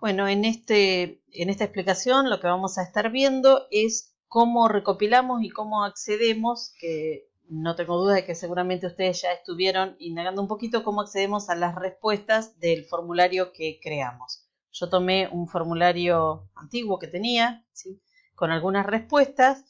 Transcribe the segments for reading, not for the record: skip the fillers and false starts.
Bueno, en esta explicación lo que vamos a estar viendo es cómo recopilamos y cómo accedemos, que no tengo duda de que seguramente ustedes ya estuvieron indagando un poquito cómo accedemos a las respuestas del formulario que creamos. Yo tomé un formulario antiguo que tenía, ¿sí?, con algunas respuestas,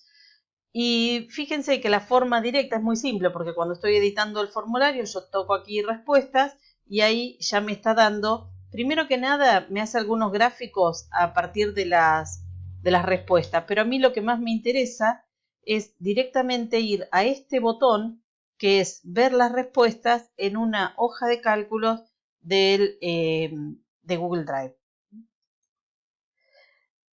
y fíjense que la forma directa es muy simple, porque cuando estoy editando el formulario yo toco aquí respuestas y ahí ya me está dando, primero que nada me hace algunos gráficos a partir de las respuestas, pero a mí lo que más me interesa es directamente ir a este botón que es ver las respuestas en una hoja de cálculos de Google Drive.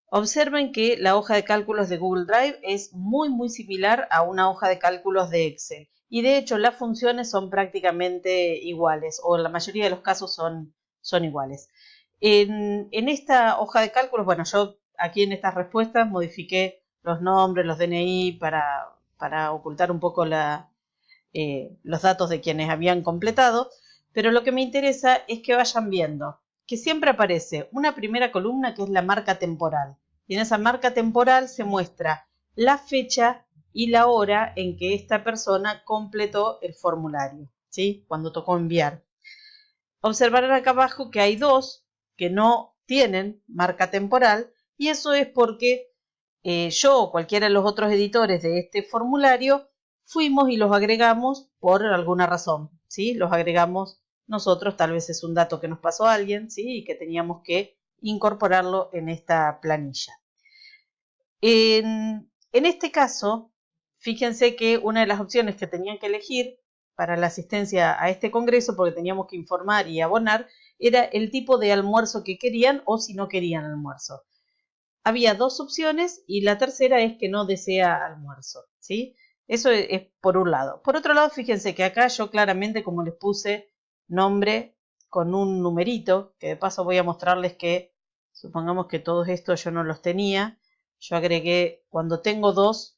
Observen que la hoja de cálculos de Google Drive es muy similar a una hoja de cálculos de Excel. Y de hecho las funciones son prácticamente iguales, o en la mayoría de los casos son iguales. En esta hoja de cálculos, bueno, yo aquí en estas respuestas modifiqué los nombres, los DNI para ocultar un poco los datos de quienes habían completado, pero lo que me interesa es que vayan viendo que siempre aparece una primera columna que es la marca temporal. Y en esa marca temporal se muestra la fecha y la hora en que esta persona completó el formulario, ¿sí?, cuando tocó enviar. Observarán acá abajo que hay dos que no tienen marca temporal, y eso es porque yo o cualquiera de los otros editores de este formulario fuimos y los agregamos por alguna razón, ¿sí? Los agregamos nosotros, tal vez es un dato que nos pasó a alguien, ¿sí?, y que teníamos que incorporarlo en esta planilla. En este caso, fíjense que una de las opciones que tenían que elegir para la asistencia a este congreso, porque teníamos que informar y abonar, era el tipo de almuerzo que querían o si no querían almuerzo. Había dos opciones y la tercera es que no desea almuerzo, ¿sí? Eso es por un lado. Por otro lado, fíjense que acá yo claramente, como les puse nombre con un numerito, que de paso voy a mostrarles que, supongamos que todos estos yo no los tenía, yo agregué, cuando tengo dos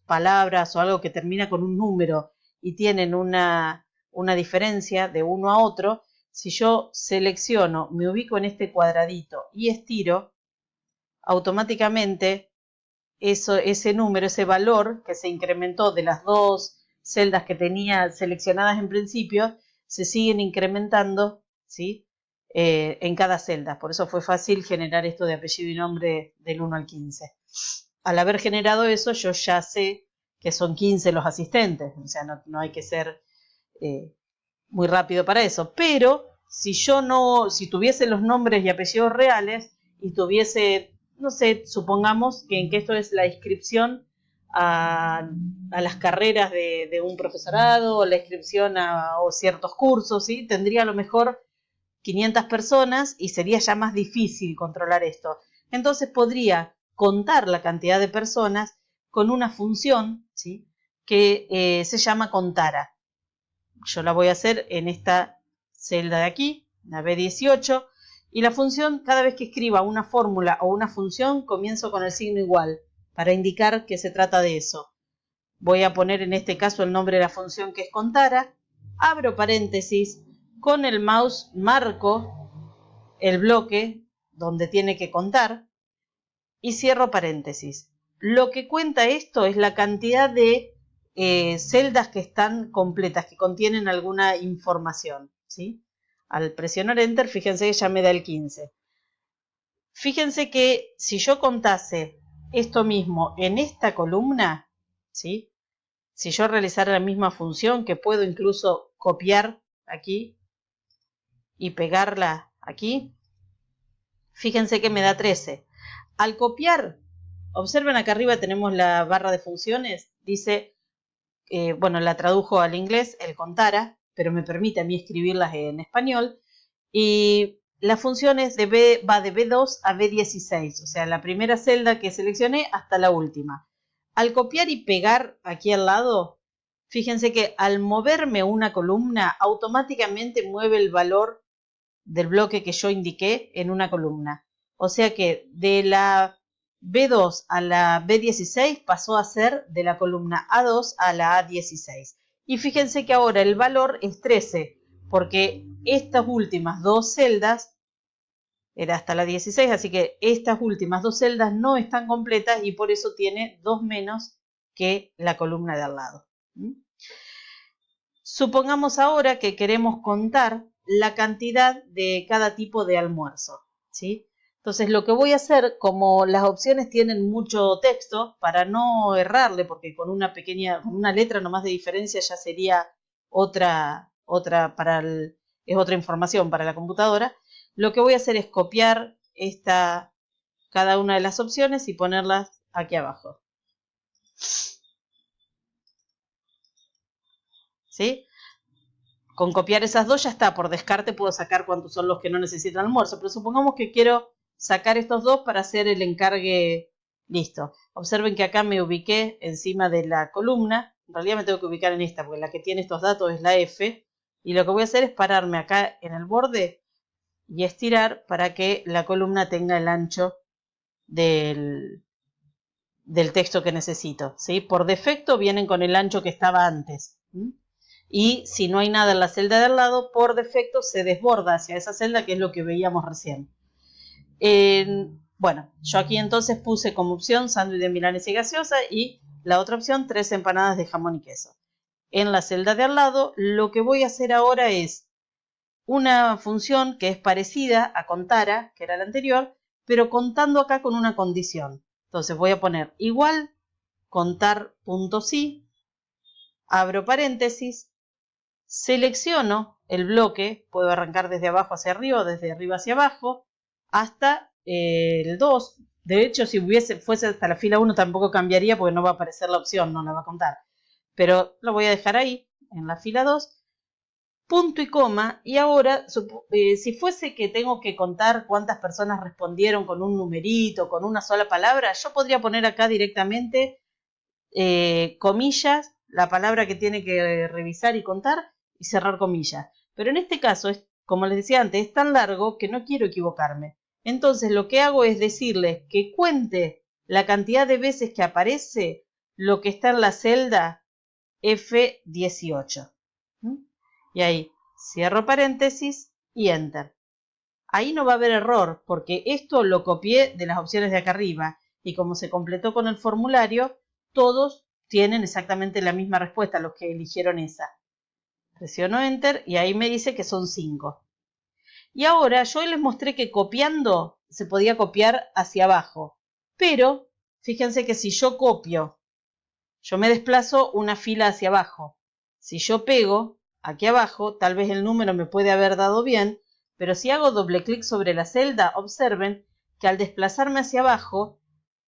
palabras o algo que termina con un número y tienen una diferencia de uno a otro, si yo selecciono, me ubico en este cuadradito y estiro, automáticamente ese número, ese valor que se incrementó de las dos celdas que tenía seleccionadas en principio, se siguen incrementando, ¿sí?, en cada celda. Por eso fue fácil generar esto de apellido y nombre del 1 al 15. Al haber generado eso, yo ya sé que son 15 los asistentes, o sea, no hay que ser muy rápido para eso. Pero si si tuviese los nombres y apellidos reales y tuviese, no sé, supongamos que esto es la inscripción a las carreras de un profesorado o la inscripción o ciertos cursos, ¿sí?, tendría a lo mejor 500 personas y sería ya más difícil controlar esto. Entonces podría contar la cantidad de personas con una función, ¿sí?, que se llama contara. Yo la voy a hacer en esta celda de aquí, la B18, y la función, cada vez que escriba una fórmula o una función, comienzo con el signo igual, para indicar que se trata de eso. Voy a poner en este caso el nombre de la función, que es contara, abro paréntesis, con el mouse marco el bloque donde tiene que contar y cierro paréntesis. Lo que cuenta esto es la cantidad de celdas que están completas, que contienen alguna información, ¿sí? Al presionar Enter, fíjense que ya me da el 15. Fíjense que si yo contase esto mismo en esta columna, ¿sí?, si yo realizara la misma función, que puedo incluso copiar aquí y pegarla aquí, fíjense que me da 13. Al copiar, observen acá arriba tenemos la barra de funciones, dice, bueno, la tradujo al inglés, el contara, pero me permite a mí escribirlas en español, y la función es va de B2 a B16, o sea, la primera celda que seleccioné hasta la última. Al copiar y pegar aquí al lado, fíjense que al moverme una columna, automáticamente mueve el valor del bloque que yo indiqué en una columna. O sea que de la B2 a la B16 pasó a ser de la columna A2 a la A16. Y fíjense que ahora el valor es 13, porque estas últimas dos celdas era hasta la 16, así que estas últimas dos celdas no están completas y por eso tiene 2 menos que la columna de al lado. Supongamos ahora que queremos contar la cantidad de cada tipo de almuerzo, ¿sí? Entonces lo que voy a hacer, como las opciones tienen mucho texto, para no errarle, porque con una letra nomás de diferencia ya sería otra es otra información para la computadora, lo que voy a hacer es copiar cada una de las opciones y ponerlas aquí abajo. ¿Sí? Con copiar esas dos ya está, por descarte puedo sacar cuántos son los que no necesitan almuerzo, pero supongamos que quiero sacar estos dos para hacer el encargue listo. Observen que acá me ubiqué encima de la columna, en realidad me tengo que ubicar en esta, porque la que tiene estos datos es la F, y lo que voy a hacer es pararme acá en el borde y estirar para que la columna tenga el ancho del texto que necesito, ¿sí? Por defecto vienen con el ancho que estaba antes. Y si no hay nada en la celda de al lado, por defecto se desborda hacia esa celda, que es lo que veíamos recién. Bueno, yo aquí entonces puse como opción sándwich de milanesa y gaseosa y la otra opción 3 empanadas de jamón y queso. En la celda de al lado, lo que voy a hacer ahora es una función que es parecida a contara, que era la anterior, pero contando acá con una condición. Entonces voy a poner igual contar.si, abro paréntesis, selecciono el bloque, puedo arrancar desde abajo hacia arriba o desde arriba hacia abajo, hasta el 2. De hecho, si fuese hasta la fila 1 tampoco cambiaría porque no va a aparecer la opción, no la va a contar. Pero lo voy a dejar ahí, en la fila 2. Punto y coma, y ahora, si fuese que tengo que contar cuántas personas respondieron con un numerito, con una sola palabra, yo podría poner acá directamente comillas, la palabra que tiene que revisar y contar, y cerrar comillas. Pero en este caso, como les decía antes, es tan largo que no quiero equivocarme. Entonces lo que hago es decirles que cuente la cantidad de veces que aparece lo que está en la celda F18. Y ahí cierro paréntesis y enter. Ahí no va a haber error porque esto lo copié de las opciones de acá arriba y como se completó con el formulario, todos tienen exactamente la misma respuesta, los que eligieron esa. Presiono enter y ahí me dice que son 5. Y ahora yo les mostré que copiando se podía copiar hacia abajo, pero fíjense que si yo copio, yo me desplazo una fila hacia abajo. Si yo pego aquí abajo, tal vez el número me puede haber dado bien, pero si hago doble clic sobre la celda, observen que al desplazarme hacia abajo,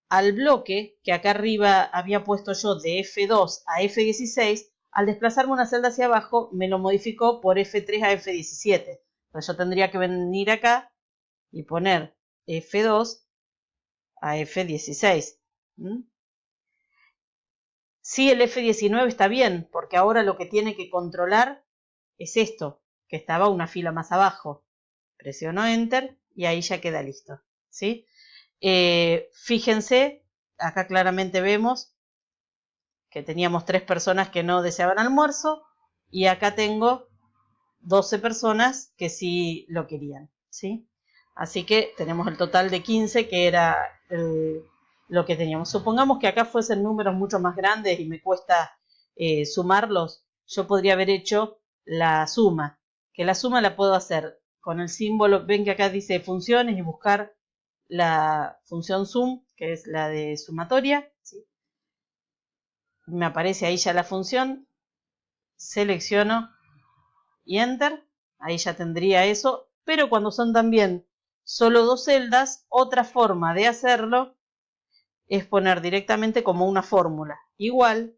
al bloque que acá arriba había puesto yo de F2 a F16, al desplazarme una celda hacia abajo, me lo modificó por F3 a F17. Entonces yo tendría que venir acá y poner F2 a F16. Sí, el F19 está bien, porque ahora lo que tiene que controlar es esto, que estaba una fila más abajo. Presiono Enter y ahí ya queda listo, ¿sí? Fíjense, acá claramente vemos que teníamos 3 personas que no deseaban almuerzo y acá tengo 12 personas que sí lo querían, ¿sí? Así que tenemos el total de 15 que era lo que teníamos. Supongamos que acá fuesen números mucho más grandes y me cuesta sumarlos. Yo podría haber hecho la suma, que la suma la puedo hacer con el símbolo, ven que acá dice funciones y buscar la función sum, que es la de sumatoria, ¿sí? Me aparece ahí ya la función, selecciono y enter, ahí ya tendría eso, pero cuando son también solo 2 celdas, otra forma de hacerlo es poner directamente como una fórmula. Igual,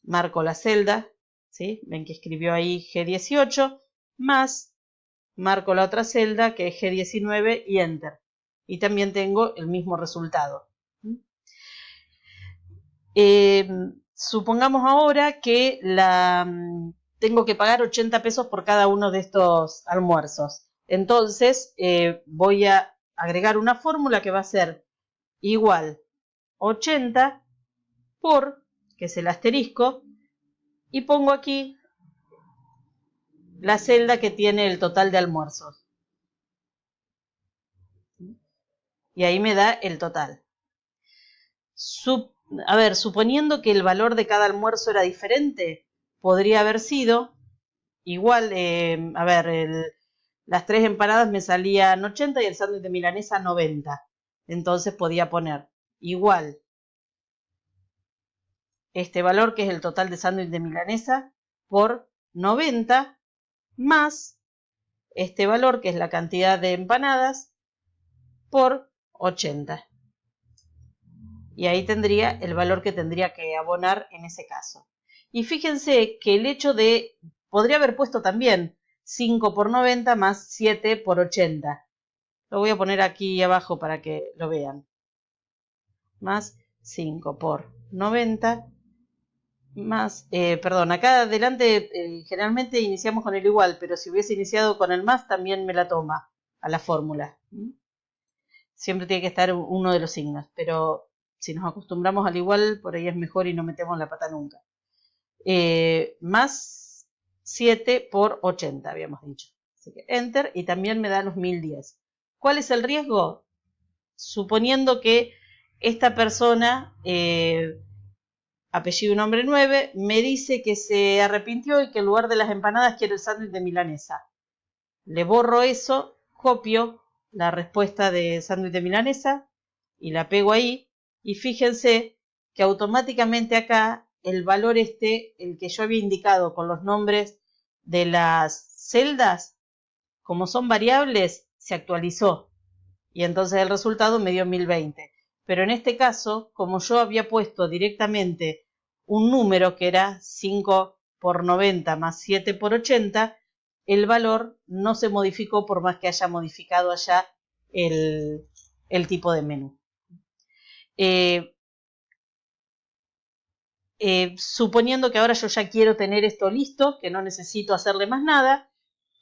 marco la celda, ¿sí? Ven que escribió ahí G18, más, marco la otra celda que es G19 y enter. Y también tengo el mismo resultado. Supongamos ahora que tengo que pagar 80 pesos por cada uno de estos almuerzos. Entonces voy a agregar una fórmula que va a ser igual 80 por, que es el asterisco, y pongo aquí la celda que tiene el total de almuerzos. y ahí me da el total. A ver, suponiendo que el valor de cada almuerzo era diferente, podría haber sido igual, a ver, las 3 empanadas me salían 80 y el sándwich de milanesa 90. Entonces podía poner igual este valor, que es el total de sándwich de milanesa, por 90, más este valor, que es la cantidad de empanadas, por 80. Y ahí tendría el valor que tendría que abonar en ese caso. Y fíjense que el hecho de, podría haber puesto también 5 por 90 más 7 por 80. Lo voy a poner aquí abajo para que lo vean. Más 5 por 90 más, perdón, acá adelante generalmente iniciamos con el igual, pero si hubiese iniciado con el más también me la toma a la fórmula. Siempre tiene que estar uno de los signos, pero si nos acostumbramos al igual, por ahí es mejor y no metemos la pata nunca. Más 7 por 80, habíamos dicho. Así que Enter, y también me da los 1010. ¿Cuál es el riesgo? Suponiendo que esta persona, apellido y nombre 9, me dice que se arrepintió y que en lugar de las empanadas quiere el sándwich de milanesa. Le borro eso, copio la respuesta de sándwich de milanesa y la pego ahí. Y fíjense que automáticamente acá el valor el que yo había indicado con los nombres de las celdas, como son variables, se actualizó. Y entonces el resultado me dio 1020. Pero en este caso, como yo había puesto directamente un número que era 5 por 90 más 7 por 80, el valor no se modificó por más que haya modificado allá el tipo de menú. Suponiendo que ahora yo ya quiero tener esto listo, que no necesito hacerle más nada,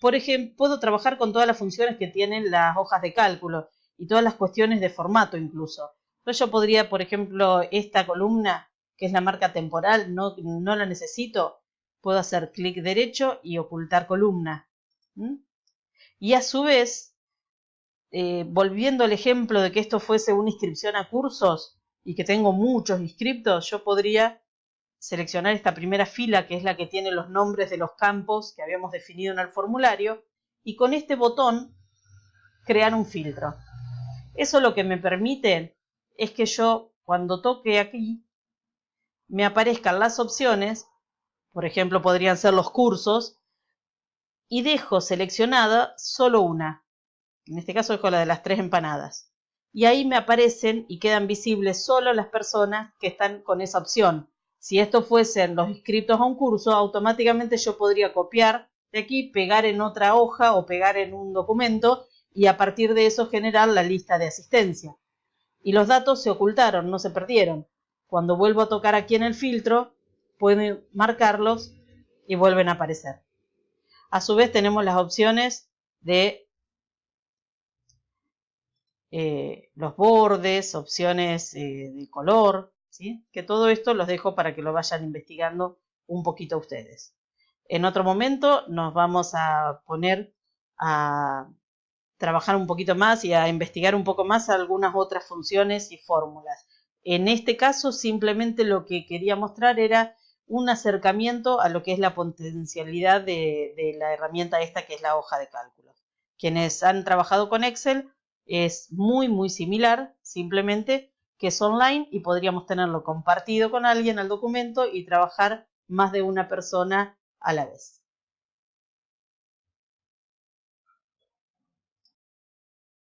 por ejemplo, puedo trabajar con todas las funciones que tienen las hojas de cálculo y todas las cuestiones de formato incluso. Entonces yo podría, por ejemplo, esta columna, que es la marca temporal, no la necesito. Puedo hacer clic derecho y ocultar columna. Y a su vez, volviendo al ejemplo de que esto fuese una inscripción a cursos y que tengo muchos inscriptos, yo podría seleccionar esta primera fila, que es la que tiene los nombres de los campos que habíamos definido en el formulario, y con este botón crear un filtro. Eso lo que me permite es que yo, cuando toque aquí, me aparezcan las opciones, por ejemplo, podrían ser los cursos, y dejo seleccionada solo una. En este caso dejo la de las 3 empanadas. Y ahí me aparecen y quedan visibles solo las personas que están con esa opción. Si esto fuesen los inscritos a un curso, automáticamente yo podría copiar de aquí, pegar en otra hoja o pegar en un documento y a partir de eso generar la lista de asistencia. Y los datos se ocultaron, no se perdieron. Cuando vuelvo a tocar aquí en el filtro, pueden marcarlos y vuelven a aparecer. A su vez tenemos las opciones de los bordes, opciones de color, ¿sí? Que todo esto los dejo para que lo vayan investigando un poquito ustedes. En otro momento nos vamos a poner a trabajar un poquito más y a investigar un poco más algunas otras funciones y fórmulas. En este caso simplemente lo que quería mostrar era un acercamiento a lo que es la potencialidad de la herramienta esta que es la hoja de cálculo. Quienes han trabajado con Excel, es muy similar, simplemente que es online y podríamos tenerlo compartido con alguien al documento y trabajar más de una persona a la vez.